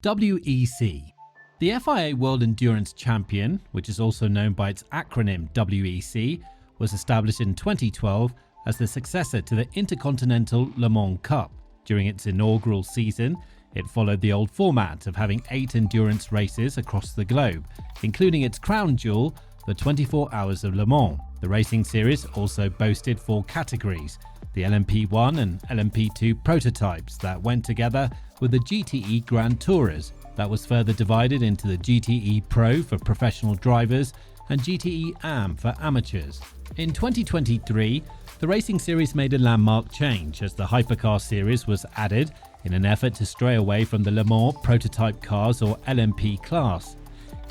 WEC. The FIA World Endurance Champion, which is also known by its acronym WEC, was established in 2012 as the successor to the Intercontinental Le Mans Cup. During its inaugural season, it followed the old format of having 8 endurance races across the globe, including its crown jewel, the 24 Hours of Le Mans. The racing series also boasted 4 categories: the LMP1 and LMP2 prototypes that went together with the GTE Grand Tourers. That was further divided into the GTE Pro for professional drivers and GTE Am for amateurs. In 2023, the racing series made a landmark change as the Hypercar series was added in an effort to stray away from the Le Mans prototype cars or LMP class.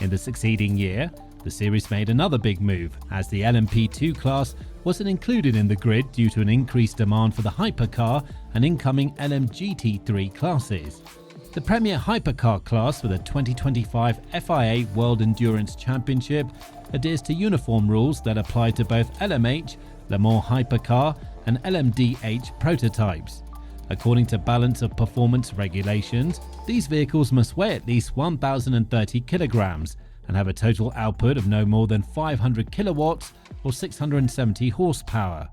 In the succeeding year, the series made another big move as the LMP2 class wasn't included in the grid due to an increased demand for the Hypercar and incoming LMGT3 classes. The Premier Hypercar class for the 2025 FIA World Endurance Championship adheres to uniform rules that apply to both LMH, Le Mans Hypercar, and LMDH prototypes. According to balance of performance regulations, these vehicles must weigh at least 1,030 kilograms and have a total output of no more than 500 kilowatts or 670 horsepower.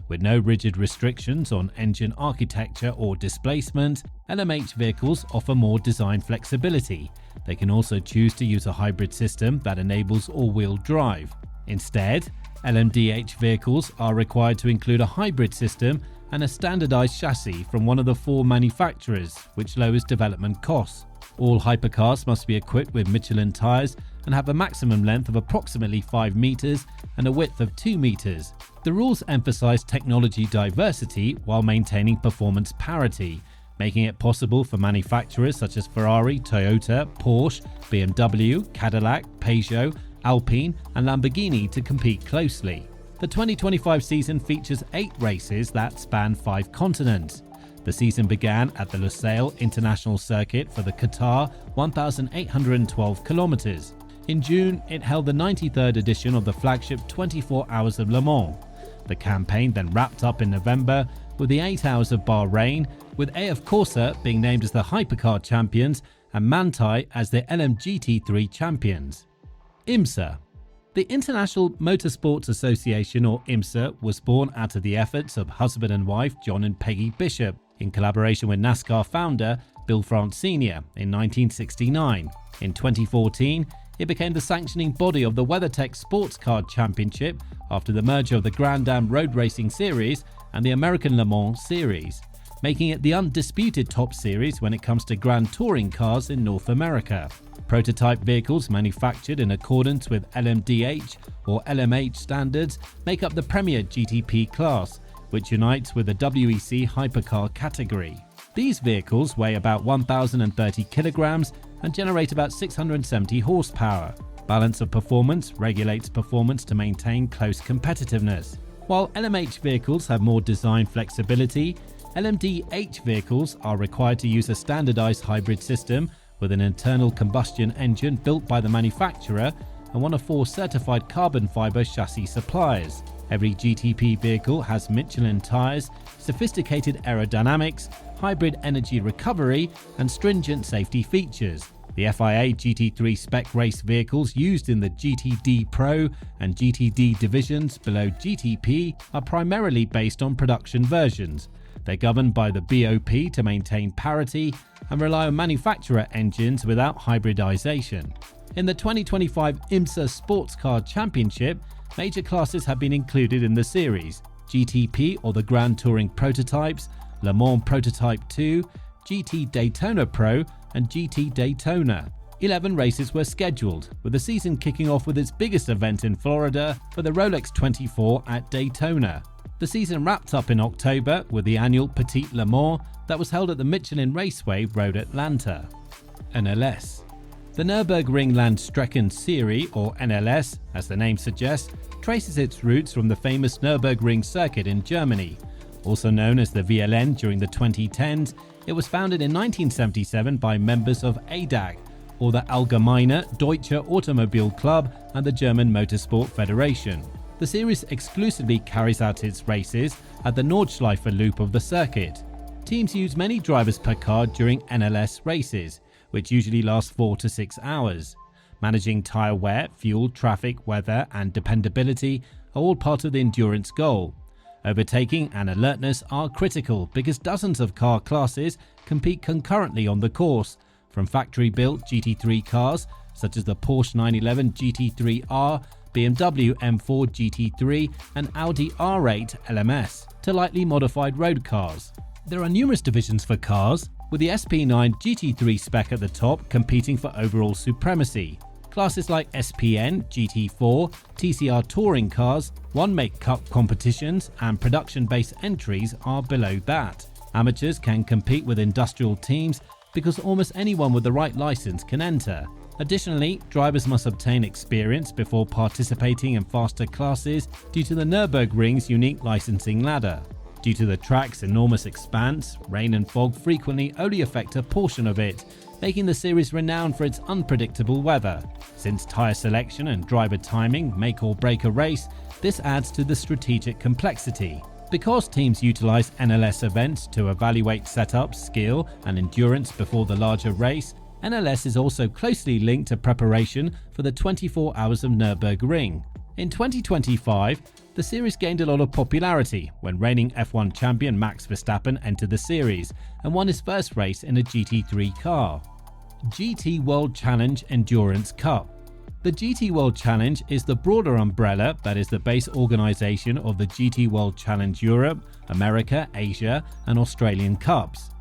With no rigid restrictions on engine architecture or displacement, LMH vehicles offer more design flexibility. They can also choose to use a hybrid system that enables all-wheel drive. Instead, LMDH vehicles are required to include a hybrid system and a standardized chassis from one of the 4 manufacturers, which lowers development costs. All hypercars must be equipped with Michelin tires and have a maximum length of approximately 5 meters and a width of 2 meters. The rules emphasize technology diversity while maintaining performance parity, making it possible for manufacturers such as Ferrari, Toyota, Porsche, BMW, Cadillac, Peugeot, Alpine, and Lamborghini to compete closely. The 2025 season features 8 races that span 5 continents. The season began at the Lusail International Circuit for the Qatar 1,812 kilometers. In June, it held the 93rd edition of the flagship 24 Hours of Le Mans. The campaign then wrapped up in November with the 8 Hours of Bahrain, with AF Corsa being named as the Hypercar champions and Manthey as the LMGT3 champions. IMSA. The International Motorsports Association, or IMSA, was born out of the efforts of husband and wife John and Peggy Bishop in collaboration with NASCAR founder Bill France Sr. in 1969. In 2014, it became the sanctioning body of the WeatherTech Sports Car Championship after the merger of the Grand Am Road Racing Series and the American Le Mans Series, making it the undisputed top series when it comes to Grand Touring cars in North America. Prototype vehicles manufactured in accordance with LMDH or LMH standards make up the Premier GTP class, which unites with the WEC Hypercar category. These vehicles weigh about 1,030 kilograms and generate about 670 horsepower. Balance of performance regulates performance to maintain close competitiveness. While LMH vehicles have more design flexibility, LMDH vehicles are required to use a standardized hybrid system with an internal combustion engine built by the manufacturer and one of 4 certified carbon fiber chassis suppliers. Every GTP vehicle has Michelin tires, sophisticated aerodynamics, hybrid energy recovery, and stringent safety features. The FIA GT3 spec race vehicles used in the GTD Pro and GTD divisions below GTP are primarily based on production versions. They're governed by the BOP to maintain parity and rely on manufacturer engines without hybridization. In the 2025 IMSA Sports Car Championship, major classes have been included in the series: GTP or the Grand Touring prototypes, Le Mans Prototype 2, GT Daytona Pro, and GT Daytona. 11 races were scheduled, with the season kicking off with its biggest event in Florida for the Rolex 24 at Daytona. The season wrapped up in October with the annual Petit Le Mans that was held at the Michelin Raceway Road Atlanta. NLS. The Nürburgring Landstreckenserie, or NLS, as the name suggests, traces its roots from the famous Nürburgring circuit in Germany. Also known as the VLN during the 2010s, it was founded in 1977 by members of ADAC, or the Allgemeine Deutsche Automobil Club, and the German Motorsport Federation. The series exclusively carries out its races at the Nordschleife loop of the circuit. Teams use many drivers per car during NLS races, which usually lasts 4 to 6 hours. Managing tyre wear, fuel, traffic, weather, and dependability are all part of the endurance goal. Overtaking and alertness are critical because dozens of car classes compete concurrently on the course, from factory-built GT3 cars such as the Porsche 911 GT3R, BMW M4 GT3 and Audi R8 LMS, to lightly modified road cars. There are numerous divisions for cars, with the SP9 GT3 spec at the top competing for overall supremacy. Classes like SPN, GT4, TCR touring cars, one-make cup competitions and production-based entries are below that. Amateurs can compete with industrial teams because almost anyone with the right license can enter. Additionally, drivers must obtain experience before participating in faster classes due to the Nürburgring's unique licensing ladder. Due to the track's enormous expanse, rain and fog frequently only affect a portion of it, making the series renowned for its unpredictable weather. Since tyre selection and driver timing make or break a race, this adds to the strategic complexity. Because teams utilize NLS events to evaluate setup, skill, and endurance before the larger race, NLS is also closely linked to preparation for the 24 Hours of Nürburgring. In 2025, the series gained a lot of popularity when reigning F1 champion Max Verstappen entered the series and won his first race in a GT3 car. GT World Challenge Endurance Cup. The GT World Challenge is the broader umbrella that is the base organisation of the GT World Challenge Europe, America, Asia and Australian Cups.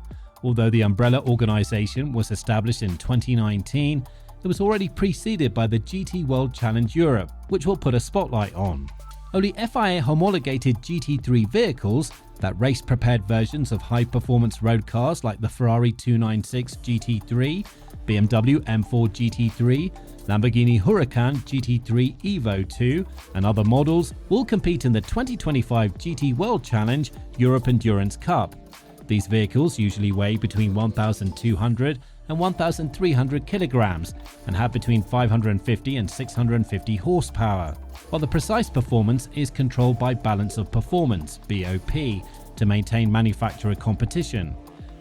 Although the umbrella organisation was established in 2019, it was already preceded by the GT World Challenge Europe, which we'll put a spotlight on. Only FIA homologated GT3 vehicles, that race-prepared versions of high-performance road cars like the Ferrari 296 GT3, BMW M4 GT3, Lamborghini Huracan GT3 Evo 2 and other models will compete in the 2025 GT World Challenge Europe Endurance Cup. These vehicles usually weigh between 1,200 and 1,300 kilograms and have between 550 and 650 horsepower, while the precise performance is controlled by balance of performance (BOP) to maintain manufacturer competition.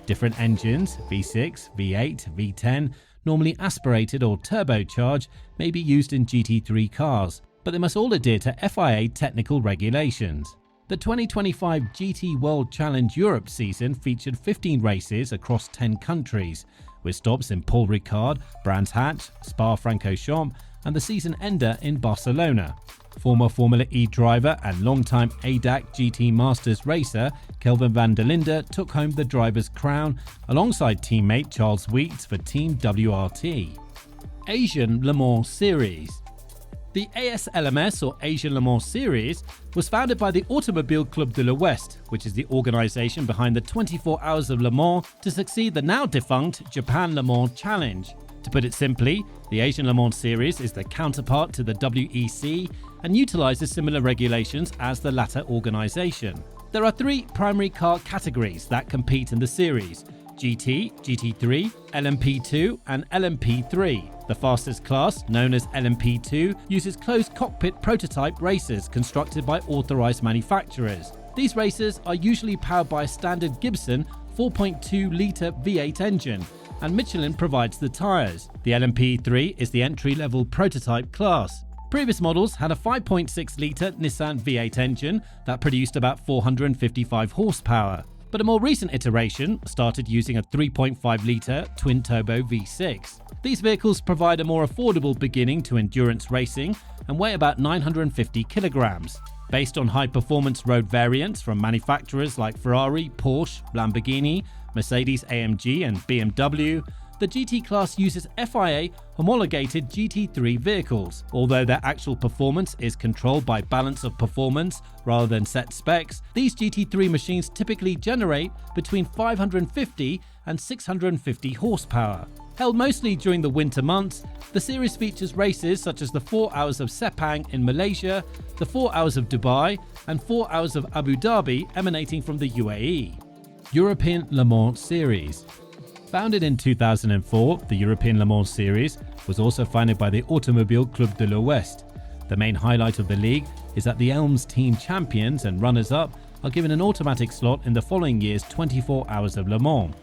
Different engines, V6, V8, V10, normally aspirated or turbocharged, may be used in GT3 cars, but they must all adhere to FIA technical regulations. The 2025 GT World Challenge Europe season featured 15 races across 10 countries, with stops in Paul Ricard, Brands Hatch, Spa-Francorchamps and the season ender in Barcelona. Former Formula E driver and longtime ADAC GT Masters racer Kelvin van der Linde took home the driver's crown alongside teammate Charles Weeks for Team WRT. Asian Le Mans Series. The ASLMS or Asian Le Mans Series was founded by the Automobile Club de l'Ouest, which is the organisation behind the 24 Hours of Le Mans to succeed the now defunct Japan Le Mans Challenge. To put it simply, the Asian Le Mans Series is the counterpart to the WEC and utilises similar regulations as the latter organisation. There are three primary car categories that compete in the series: GT, GT3, LMP2 and LMP3. The fastest class, known as LMP2, uses closed cockpit prototype racers constructed by authorised manufacturers. These racers are usually powered by a standard Gibson 4.2-litre V8 engine, and Michelin provides the tyres. The LMP3 is the entry-level prototype class. Previous models had a 5.6-litre Nissan V8 engine that produced about 455 horsepower, but a more recent iteration started using a 3.5-litre twin-turbo V6. These vehicles provide a more affordable beginning to endurance racing and weigh about 950 kilograms. Based on high-performance road variants from manufacturers like Ferrari, Porsche, Lamborghini, Mercedes-AMG and BMW, the GT class uses FIA homologated GT3 vehicles. Although their actual performance is controlled by balance of performance rather than set specs, these GT3 machines typically generate between 550 and 650 horsepower. Held mostly during the winter months, the series features races such as the 4 Hours of Sepang in Malaysia, the 4 Hours of Dubai, and 4 Hours of Abu Dhabi emanating from the UAE. European Le Mans Series. Founded in 2004, the European Le Mans Series was also founded by the Automobile Club de l'Ouest. The main highlight of the league is that the Elms team champions and runners-up are given an automatic slot in the following year's 24 Hours of Le Mans.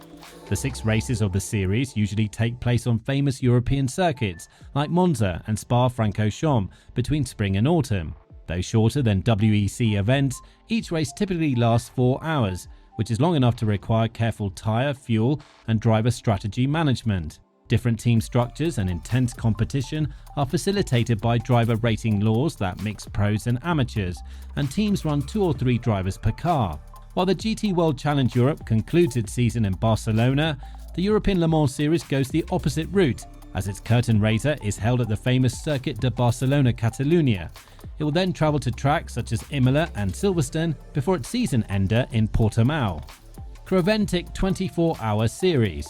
The 6 races of the series usually take place on famous European circuits like Monza and Spa-Francorchamps between spring and autumn. Though shorter than WEC events, each race typically lasts 4 hours, which is long enough to require careful tyre, fuel, and driver strategy management. Different team structures and intense competition are facilitated by driver rating laws that mix pros and amateurs, and teams run 2 or 3 drivers per car. While the GT World Challenge Europe concludes its season in Barcelona, the European Le Mans Series goes the opposite route, as its curtain raiser is held at the famous Circuit de Barcelona Catalunya. It will then travel to tracks such as Imola and Silverstone before its season ender in Portimao. Creventic 24-Hour Series.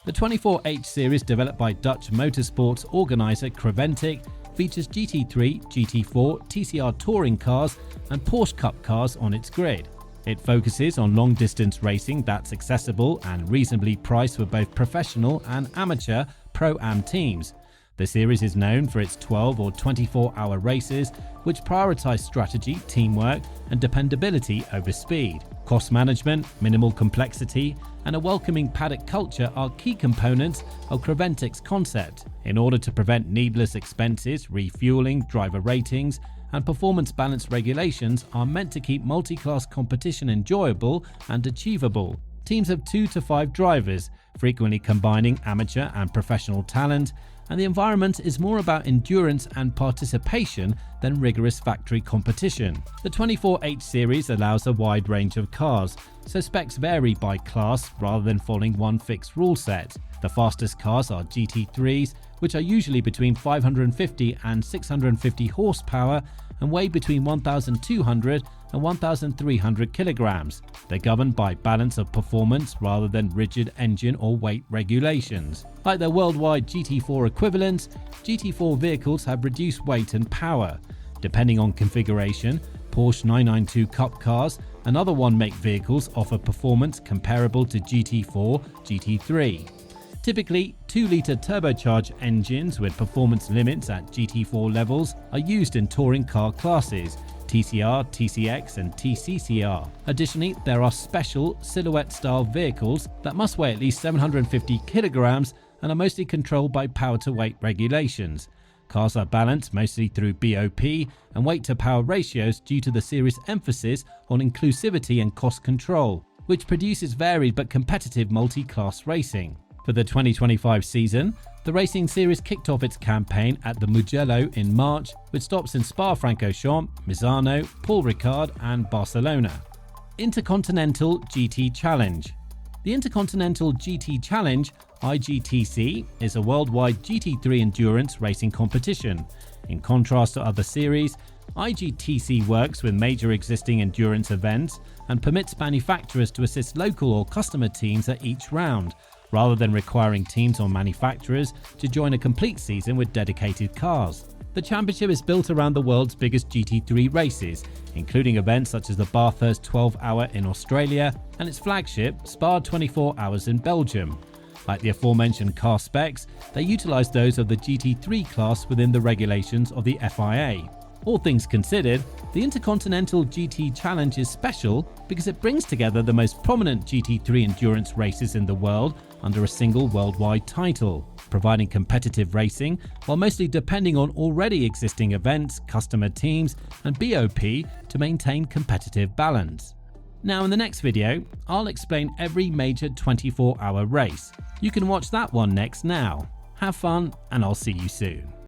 The 24H series, developed by Dutch motorsports organiser Creventic, features GT3, GT4, TCR touring cars and Porsche Cup cars on its grid. It focuses on long-distance racing that's accessible and reasonably priced for both professional and amateur Pro-Am teams. The series is known for its 12 or 24-hour races, which prioritize strategy, teamwork, and dependability over speed. Cost management, minimal complexity, and a welcoming paddock culture are key components of Creventic's concept. In order to prevent needless expenses, refueling, driver ratings, and performance balance regulations are meant to keep multi-class competition enjoyable and achievable. Teams have 2 to 5 drivers, frequently combining amateur and professional talent, and the environment is more about endurance and participation than rigorous factory competition. The 24H series allows a wide range of cars, so specs vary by class rather than following one fixed rule set. The fastest cars are GT3s, which are usually between 550 and 650 horsepower and weigh between 1,200 and 1,300 kilograms. They're governed by balance of performance rather than rigid engine or weight regulations. Like their worldwide GT4 equivalents, GT4 vehicles have reduced weight and power. Depending on configuration, Porsche 992 Cup cars and other one-make vehicles offer performance comparable to GT4, GT3. Typically, 2-litre turbocharged engines with performance limits at GT4 levels are used in touring car classes, TCR, TCX and TCCR. Additionally, there are special silhouette-style vehicles that must weigh at least 750 kilograms and are mostly controlled by power-to-weight regulations. Cars are balanced mostly through BOP and weight-to-power ratios due to the series' emphasis on inclusivity and cost control, which produces varied but competitive multi-class racing. For the 2025 season, the racing series kicked off its campaign at the Mugello in March, with stops in Spa-Francorchamps, Misano, Paul Ricard and Barcelona. Intercontinental GT Challenge. The Intercontinental GT Challenge, IGTC, is a worldwide GT3 endurance racing competition. In contrast to other series, IGTC works with major existing endurance events and permits manufacturers to assist local or customer teams at each round, rather than requiring teams or manufacturers to join a complete season with dedicated cars. The championship is built around the world's biggest GT3 races, including events such as the Bathurst 12-hour in Australia and its flagship Spa 24 Hours in Belgium. Like the aforementioned car specs, they utilise those of the GT3 class within the regulations of the FIA. All things considered, the Intercontinental GT Challenge is special because it brings together the most prominent GT3 endurance races in the world under a single worldwide title, providing competitive racing while mostly depending on already existing events, customer teams, and BOP to maintain competitive balance. Now in the next video, I'll explain every major 24-hour race. You can watch that one next now. Have fun, and I'll see you soon.